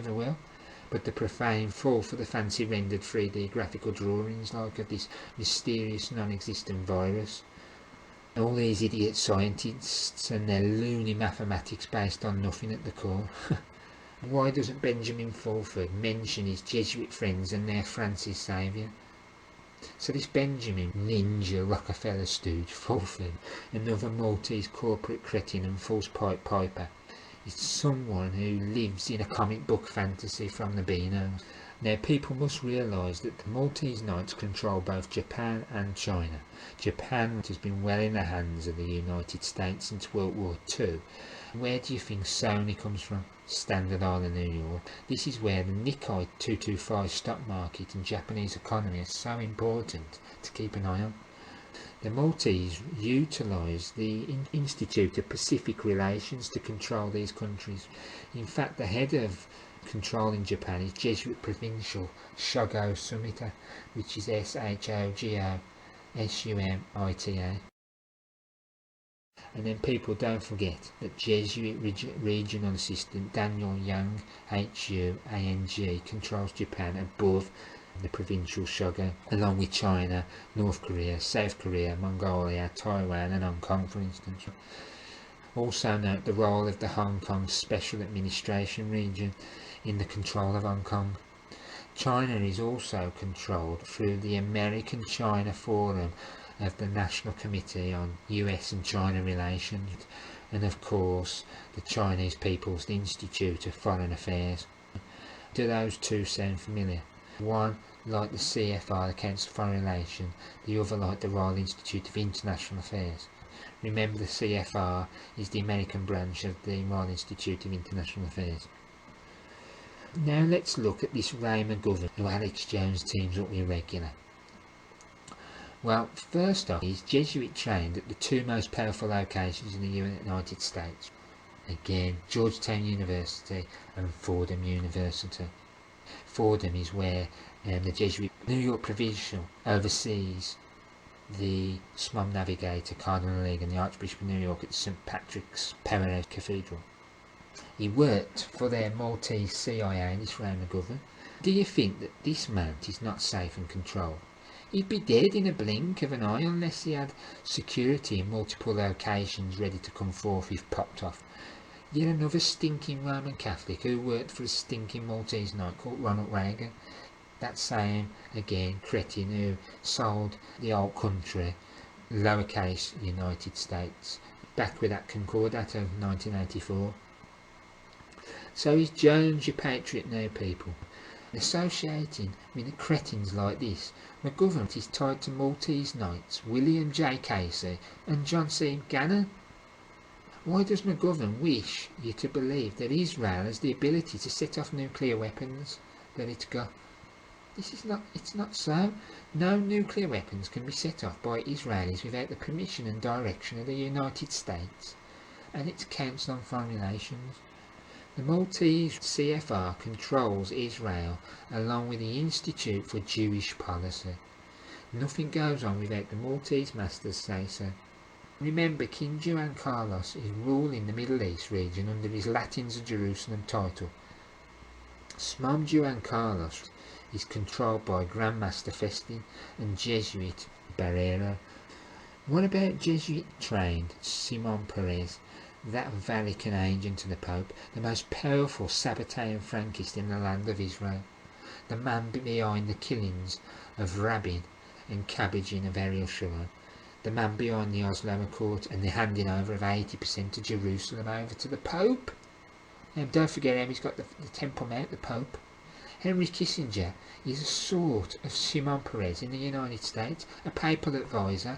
never will. But the profane fall for the fancy rendered 3D graphical drawings like of this mysterious non-existent virus. All these idiot scientists and their loony mathematics based on nothing at the core. Why doesn't Benjamin Fulford mention his Jesuit friends and their Francis Saviour? So this Benjamin Ninja Rockefeller stooge Fulford, another Maltese corporate cretin and false pipe piper, is someone who lives in a comic book fantasy from the Beanos. Now people must realise that the Maltese Knights control both Japan and China. Japan has been well in the hands of the United States since World War II. Where do you think Sony comes from? Standard Oil of New York. This is where the Nikkei 225 stock market and Japanese economy are so important to keep an eye on. The Maltese utilise the Institute of Pacific Relations to control these countries. In fact, the head of controlling Japan is Jesuit Provincial Shogo Sumita, which is Shogo Sumita. And then people don't forget that Jesuit Regional Assistant Daniel Yang Hung controls Japan above the provincial shogun, along with China, North Korea, South Korea, Mongolia, Taiwan and Hong Kong, for instance. Also note the role of the Hong Kong Special Administration Region in the control of Hong Kong. China is also controlled through the American-China Forum of the National Committee on US and China Relations, and of course the Chinese People's Institute of Foreign Affairs. Do those two sound familiar? One like the CFR, the Council of Foreign Relations, the other like the Royal Institute of International Affairs. Remember, the CFR is the American branch of the Royal Institute of International Affairs. Now let's look at this Ray McGovern who Alex Jones teams up with regular. Well, first off, he's Jesuit trained at the two most powerful locations in the United States. Again, Georgetown University and Fordham University. Fordham is where the Jesuit New York Provincial oversees the SMOM Navigator, Cardinal League and the Archbishop of New York at St. Patrick's Powerhouse Cathedral. He worked for their Maltese CIA, this Ray McGovern. Do you think that this man is not safe and controlled? He'd be dead in a blink of an eye unless he had security in multiple locations ready to come forth if popped off. Yet another stinking Roman Catholic who worked for a stinking Maltese knight called Ronald Reagan. That same, again, cretin who sold the old country, lowercase United States, back with that Concordat of 1984. So is Jones your patriot now, people? Associating with the cretins like this, McGovern is tied to Maltese Knights, William J. Casey and John C. Gannon. Why does McGovern wish you to believe that Israel has the ability to set off nuclear weapons that it's got? It's not so. No nuclear weapons can be set off by Israelis without the permission and direction of the United States and its Council on Foreign Relations. The Maltese CFR controls Israel along with the Institute for Jewish Policy. Nothing goes on without the Maltese masters say so. Remember, King Juan Carlos is ruling the Middle East region under his Latins of Jerusalem title. SMOM Juan Carlos is controlled by Grand Master Festin and Jesuit Barrero. What about Jesuit trained Simon Perez, that Vatican agent to the Pope, the most powerful Sabbatean Frankist in the land of Israel, the man behind the killings of Rabin and cabbaging of Ariel Sharon, the man behind the Oslo Accord and the handing over of 80% of Jerusalem over to the Pope? And don't forget how he's got the Temple Mount, the Pope. Henry Kissinger is a sort of Simon Perez in the United States, a papal advisor,